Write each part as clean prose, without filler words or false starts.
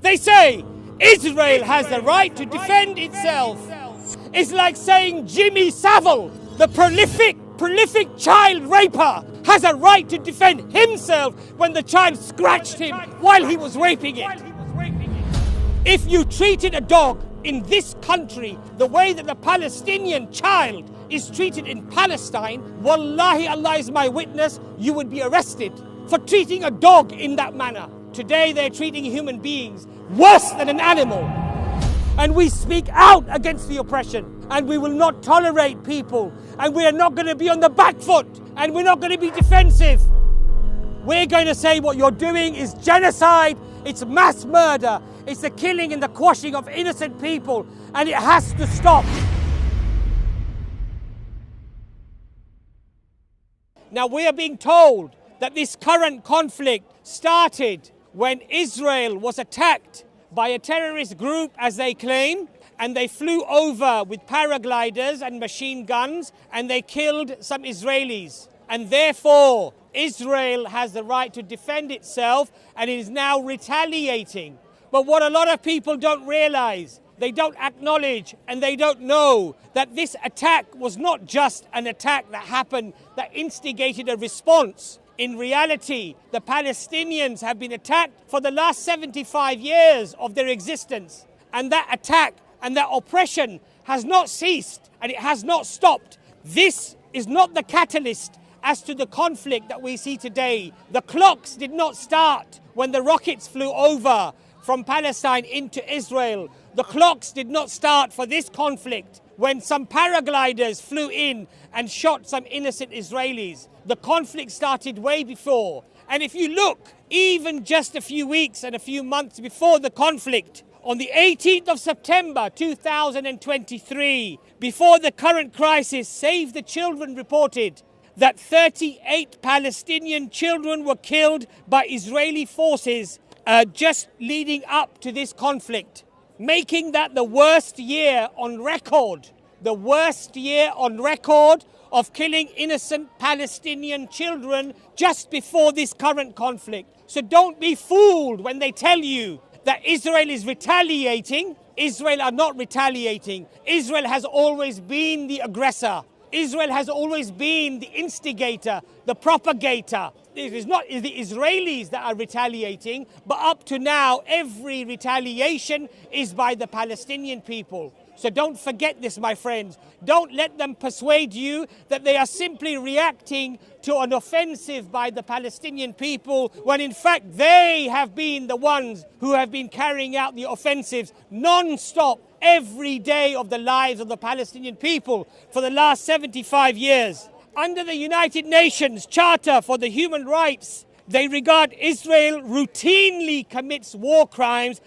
They say Israel has the right to defend itself. It's like saying Jimmy Savile, the prolific child raper, has a right to defend himself when the child scratched him while he was raping it. If you treated a dog in this country the way that the Palestinian child is treated in Palestine, wallahi, Allah is my witness, you would be arrested for treating a dog in that manner. Today they're treating human beings worse than an animal. And we speak out against the oppression, and we will not tolerate people, and we are not going to be on the back foot, and we're not going to be defensive. We're going to say what you're doing is genocide, it's mass murder, it's the killing and the quashing of innocent people, and it has to stop. Now we are being told that this current conflict started when Israel was attacked by a terrorist group, as they claim, and they flew over with paragliders and machine guns, and they killed some Israelis. And therefore, Israel has the right to defend itself, and it is now retaliating. But what a lot of people don't realize, they don't acknowledge, and they don't know that this attack was not just an attack that happened, that instigated a response. In reality, the Palestinians have been attacked for the last 75 years of their existence. And that attack and that oppression has not ceased, and it has not stopped. This is not the catalyst as to the conflict that we see today. The clocks did not start when the rockets flew over from Palestine into Israel. The clocks did not start for this conflict when some paragliders flew in and shot some innocent Israelis. The conflict started way before. And if you look, even just a few weeks and a few months before the conflict, on the 18th of September 2023, before the current crisis, Save the Children reported that 38 Palestinian children were killed by Israeli forces just leading up to this conflict, making that the worst year on record, the worst year on record of killing innocent Palestinian children just before this current conflict. So don't be fooled when they tell you that Israel is retaliating. Israel are not retaliating. Israel has always been the aggressor. Israel has always been the instigator, the propagator. It is not the Israelis that are retaliating, but up to now, every retaliation is by the Palestinian people. So don't forget this, my friends. Don't let them persuade you that they are simply reacting to an offensive by the Palestinian people, when in fact they have been the ones who have been carrying out the offensives non-stop every day of the lives of the Palestinian people for the last 75 years. Under the United Nations Charter for the Human Rights, they regard Israel routinely commits war crimes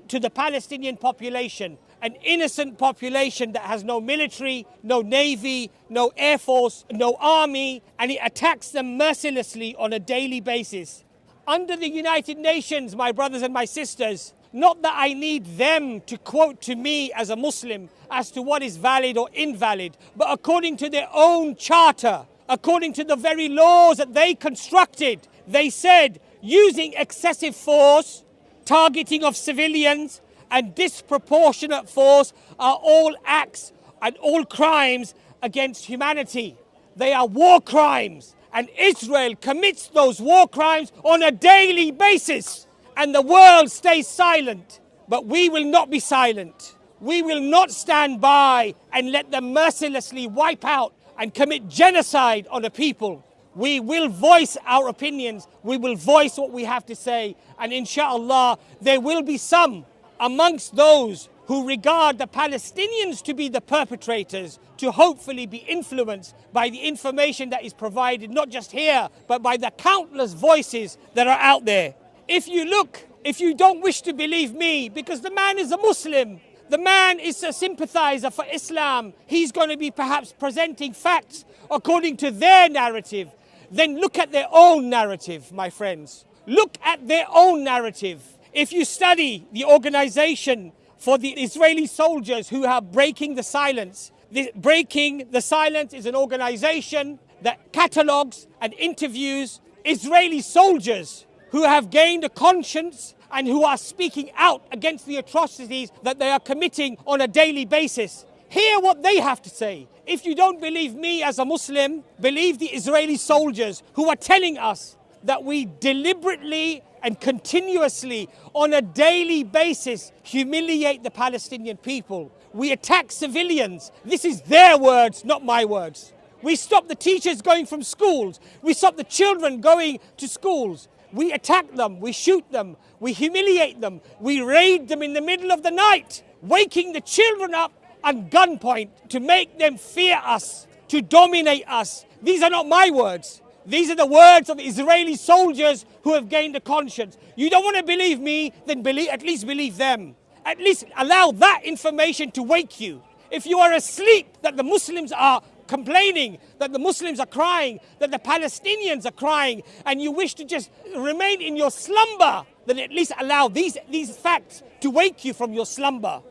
to the Palestinian population, an innocent population that has no military, no navy, no air force, no army, and it attacks them mercilessly on a daily basis. Under the United Nations, my brothers and my sisters, not that I need them to quote to me as a Muslim as to what is valid or invalid, but according to their own charter, according to the very laws that they constructed, they said using excessive force, targeting of civilians, and disproportionate force are all acts and all crimes against humanity. They are war crimes, and Israel commits those war crimes on a daily basis, and the world stays silent. But we will not be silent. We will not stand by and let them mercilessly wipe out and commit genocide on a people. We will voice our opinions. We will voice what we have to say, and inshallah there will be some amongst those who regard the Palestinians to be the perpetrators to hopefully be influenced by the information that is provided, not just here, but by the countless voices that are out there. If you don't wish to believe me, because the man is a Muslim, the man is a sympathizer for Islam, he's going to be perhaps presenting facts according to their narrative, then look at their own narrative, my friends. Look at their own narrative. If you study the organization for the Israeli soldiers who are breaking the silence, Breaking the Silence is an organization that catalogues and interviews Israeli soldiers who have gained a conscience and who are speaking out against the atrocities that they are committing on a daily basis. Hear what they have to say. If you don't believe me as a Muslim, believe the Israeli soldiers who are telling us that we deliberately and continuously on a daily basis humiliate the Palestinian people. We attack civilians. This is their words, not my words. We stop the teachers going from schools. We stop the children going to schools. We attack them, we shoot them, we humiliate them, we raid them in the middle of the night, waking the children up at gunpoint to make them fear us, to dominate us. These are not my words. These are the words of Israeli soldiers who have gained a conscience. You don't want to believe me, then at least believe them. At least allow that information to wake you. If you are asleep that the Muslims are complaining, that the Muslims are crying, that the Palestinians are crying, and you wish to just remain in your slumber, then at least allow these facts to wake you from your slumber.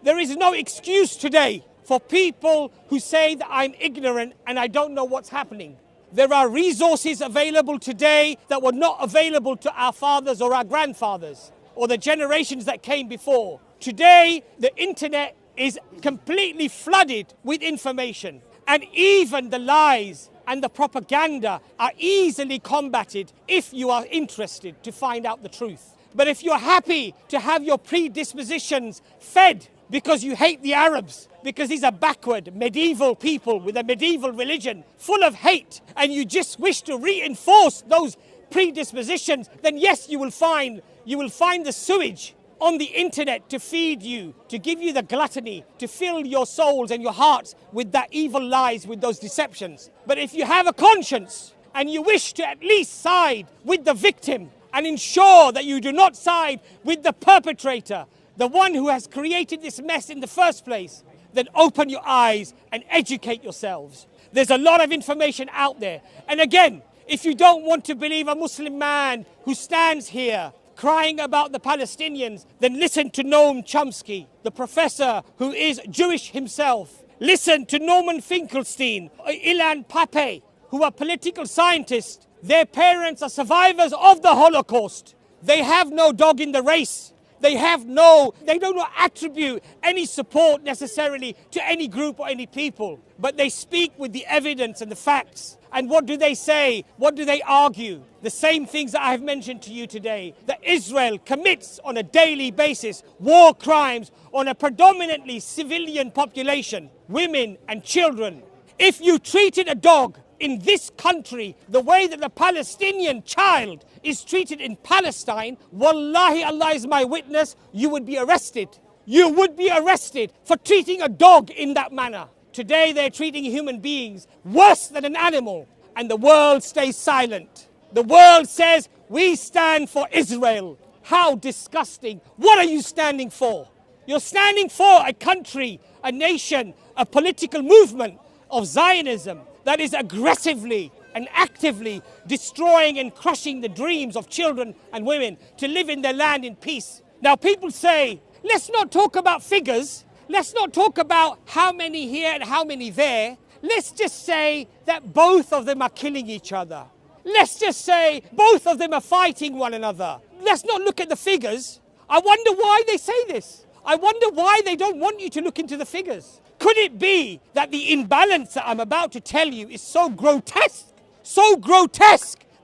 There is no excuse today for people who say that I'm ignorant and I don't know what's happening. There are resources available today that were not available to our fathers or our grandfathers or the generations that came before. Today, the internet is completely flooded with information. And even the lies and the propaganda are easily combated if you are interested to find out the truth. But if you're happy to have your predispositions fed because you hate the Arabs, because these are backward medieval people with a medieval religion full of hate, and you just wish to reinforce those predispositions, then yes, you will find the sewage on the internet to feed you, to give you the gluttony, to fill your souls and your hearts with that evil lies, with those deceptions. But if you have a conscience and you wish to at least side with the victim and ensure that you do not side with the perpetrator, the one who has created this mess in the first place, then open your eyes and educate yourselves. There's a lot of information out there. And again, if you don't want to believe a Muslim man who stands here crying about the Palestinians, then listen to Noam Chomsky, the professor who is Jewish himself. Listen to Norman Finkelstein, Ilan Pappé, who are political scientists. Their parents are survivors of the Holocaust. They have no dog in the race. They do not attribute any support necessarily to any group or any people, but they speak with the evidence and the facts. And what do they say? What do they argue? The same things that I have mentioned to you today, that Israel commits on a daily basis war crimes on a predominantly civilian population, women and children. If you treated a dog in this country the way that the Palestinian child is treated in Palestine, wallahi, Allah is my witness, you would be arrested. You would be arrested for treating a dog in that manner. Today they're treating human beings worse than an animal, and the world stays silent. The world says, we stand for Israel. How disgusting. What are you standing for? You're standing for a country, a nation, a political movement of Zionism that is aggressively and actively destroying and crushing the dreams of children and women to live in their land in peace. Now people say, let's not talk about figures. Let's not talk about how many here and how many there. Let's just say that both of them are killing each other. Let's just say both of them are fighting one another. Let's not look at the figures. I wonder why they say this. I wonder why they don't want you to look into the figures. Could it be that the imbalance that I'm about to tell you is so grotesque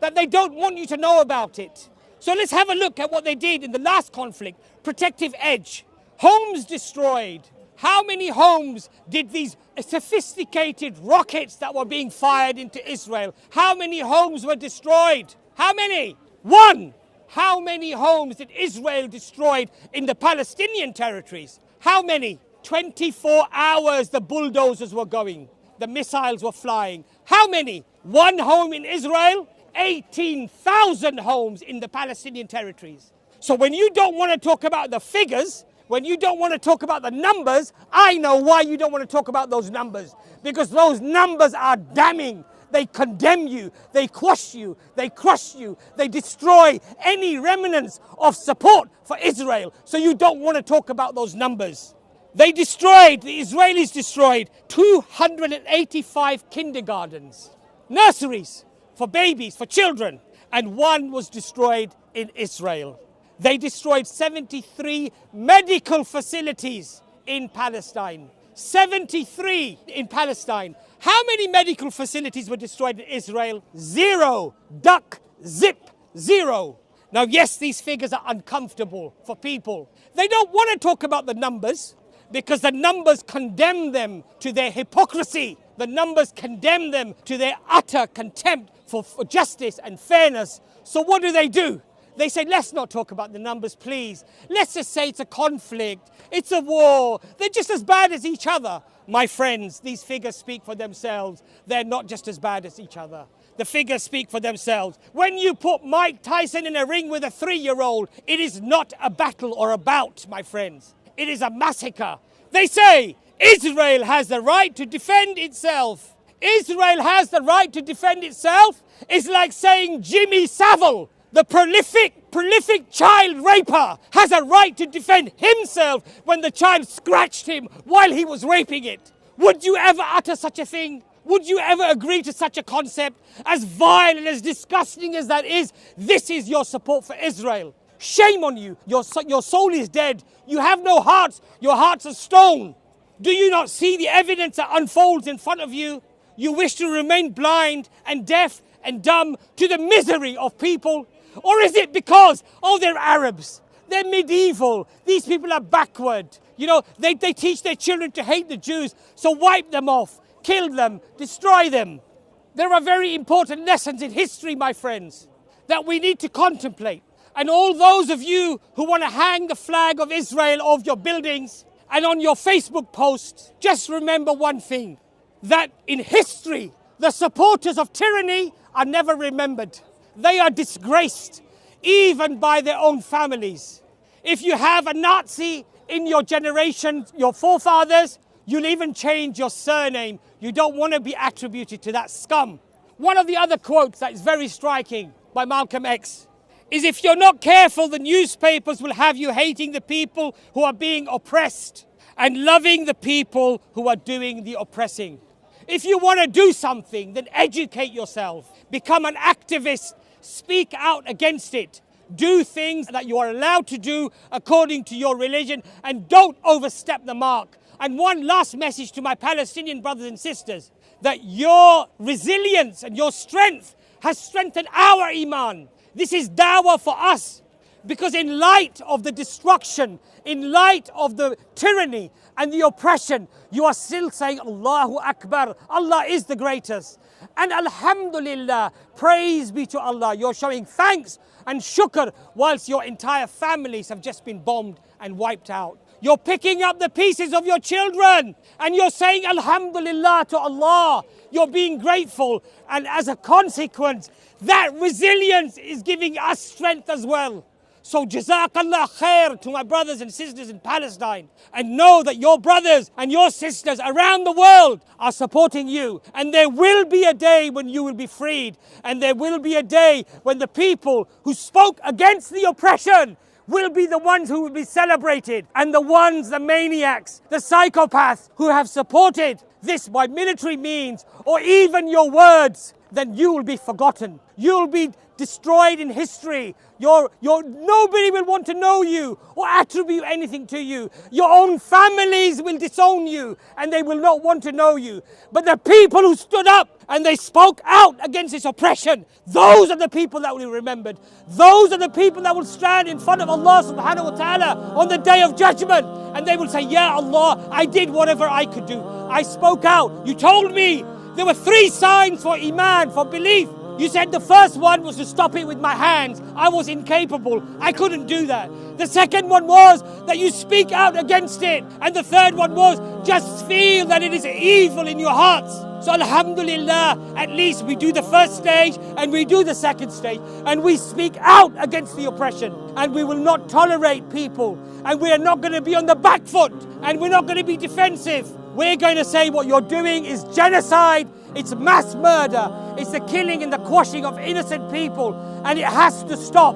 that they don't want you to know about it? So let's have a look at what they did in the last conflict. Protective edge. Homes destroyed. How many homes did these sophisticated rockets that were being fired into Israel, how many homes were destroyed? How many? One. How many homes did Israel destroy in the Palestinian territories? How many? 24 hours the bulldozers were going. The missiles were flying. How many? One home in Israel, 18,000 homes in the Palestinian territories. So when you don't want to talk about the figures, when you don't want to talk about the numbers, I know why you don't want to talk about those numbers. Because those numbers are damning. They condemn you, they quash you, they crush you, they destroy any remnants of support for Israel. So you don't want to talk about those numbers. The Israelis destroyed 285 kindergartens, nurseries for babies, for children, and one was destroyed in Israel. They destroyed 73 medical facilities in Palestine. 73 in Palestine. How many medical facilities were destroyed in Israel? 0. Duck, zip, 0. Now, yes, these figures are uncomfortable for people. They don't want to talk about the numbers because the numbers condemn them to their hypocrisy. The numbers condemn them to their utter contempt for justice and fairness. So what do? They say, let's not talk about the numbers, please. Let's just say it's a conflict. It's a war. They're just as bad as each other. My friends, these figures speak for themselves. They're not just as bad as each other. The figures speak for themselves. When you put Mike Tyson in a ring with a 3-year-old, it is not a battle or a bout, my friends. It is a massacre. They say Israel has the right to defend itself. Israel has the right to defend itself. It's like saying Jimmy Savile, the prolific child raper, has a right to defend himself when the child scratched him while he was raping it. Would you ever utter such a thing? Would you ever agree to such a concept? As vile and as disgusting as that is, this is your support for Israel. Shame on you. Your soul is dead. You have no hearts. Your hearts are stone. Do you not see the evidence that unfolds in front of you? You wish to remain blind and deaf and dumb to the misery of people? Or is it because, they're Arabs, they're medieval, these people are backward. You know, they teach their children to hate the Jews, so wipe them off, kill them, destroy them. There are very important lessons in history, my friends, that we need to contemplate. And all those of you who want to hang the flag of Israel over your buildings and on your Facebook posts, just remember one thing, that in history, the supporters of tyranny are never remembered. They are disgraced, even by their own families. If you have a Nazi in your generation, your forefathers, you'll even change your surname. You don't want to be attributed to that scum. One of the other quotes that is very striking by Malcolm X is, if you're not careful, the newspapers will have you hating the people who are being oppressed and loving the people who are doing the oppressing. If you want to do something, then educate yourself. Become an activist. Speak out against it. Do things that you are allowed to do according to your religion, and don't overstep the mark. And one last message to my Palestinian brothers and sisters, that your resilience and your strength has strengthened our iman. This is dawah for us, because in light of the destruction, in light of the tyranny and the oppression, you are still saying Allahu Akbar. Allah is the greatest. And Alhamdulillah, praise be to Allah. You're showing thanks and shukr whilst your entire families have just been bombed and wiped out. You're picking up the pieces of your children and you're saying Alhamdulillah to Allah. You're being grateful, and as a consequence, that resilience is giving us strength as well. So Jazakallah khair to my brothers and sisters in Palestine, and know that your brothers and your sisters around the world are supporting you, and there will be a day when you will be freed, and there will be a day when the people who spoke against the oppression will be the ones who will be celebrated, and the maniacs, the psychopaths who have supported this by military means or even your words, then you will be forgotten. You'll be destroyed in history. Nobody will want to know you or attribute anything to you. Your own families will disown you and they will not want to know you. But the people who stood up and they spoke out against this oppression, those are the people that will be remembered. Those are the people that will stand in front of Allah subhanahu wa ta'ala on the day of judgment, and they will say, Ya Allah, I did whatever I could do. I spoke out. You told me there were 3 signs for iman, for belief. You said the first one was to stop it with my hands. I was incapable. I couldn't do that. The second one was that you speak out against it. And the third one was just feel that it is evil in your hearts. So Alhamdulillah, at least we do the first stage and we do the second stage. And we speak out against the oppression. And we will not tolerate people. And we are not going to be on the back foot. And we're not going to be defensive. We're going to say what you're doing is genocide. It's mass murder. It's the killing and the quashing of innocent people. And it has to stop.